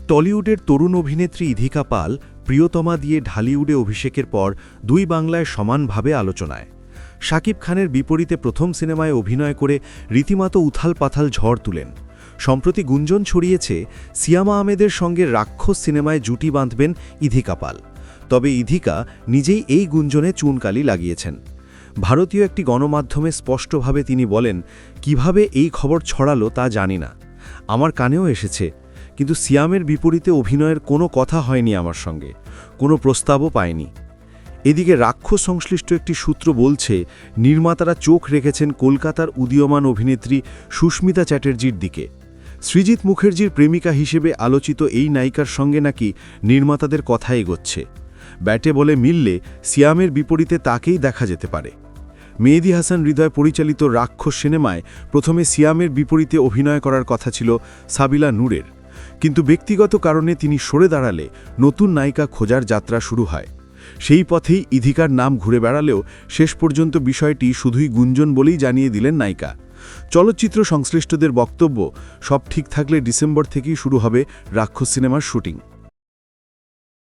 টলিউডের তরুণ অভিনেত্রী ইধিকা পাল প্রিয়তমা দিয়ে ঢালিউডে অভিষেকের পর দুই বাংলায় সমানভাবে আলোচনায়। শাকিব খানের বিপরীতে প্রথম সিনেমায় অভিনয় করে রীতিমতো উথাল-পাথাল ঝড় তুলেন। সম্প্রতি গুঞ্জন ছড়িয়েছে সিয়ামা আহমেদের সঙ্গে রাক্ষস সিনেমায় জুটি বাঁধবেন ইধিকা পাল। তবে ইধিকা নিজেই এই গুঞ্জনে চুনকালি লাগিয়েছেন। ভারতীয় একটি গণমাধ্যমে স্পষ্টভাবে তিনি বলেন, কিভাবে এই খবর ছড়ালো তা জানি না, আমার কানেও এসেছে, কিন্তু সিয়ামের বিপরীতে অভিনয়ের কোনো কথা হয়নি আমার সঙ্গে, কোনো প্রস্তাবও পায়নি। এদিকে রাক্ষস সংশ্লিষ্ট একটি সূত্র বলছে, নির্মাতারা চোখ রেখেছেন কলকাতার উদীয়মান অভিনেত্রী সুস্মিতা চ্যাটার্জির দিকে। সৃজিত মুখার্জির প্রেমিকা হিসেবে আলোচিত এই নায়িকার সঙ্গে নাকি নির্মাতাদের কথা এগোচ্ছে। ব্যাটে বলে মিললে সিয়ামের বিপরীতে তাকেই দেখা যেতে পারে। মেহেদী হাসান হৃদয় পরিচালিত রাক্ষস সিনেমায় প্রথমে সিয়ামের বিপরীতে অভিনয় করার কথা ছিল সাবিলা নূরের, কিন্তু ব্যক্তিগত কারণে তিনি সরে দাঁড়ালে নতুন নায়িকা খোঁজার যাত্রা শুরু হয়। সেই পথেই ইধিকার নাম ঘুরে বেড়ালেও শেষ পর্যন্ত বিষয়টি শুধুই গুঞ্জন বলেই জানিয়ে দিলেন নায়িকা। চলচ্চিত্র সংশ্লিষ্টদের বক্তব্য, সব ঠিক থাকলে ডিসেম্বর থেকেই শুরু হবে রাক্ষস সিনেমার শুটিং।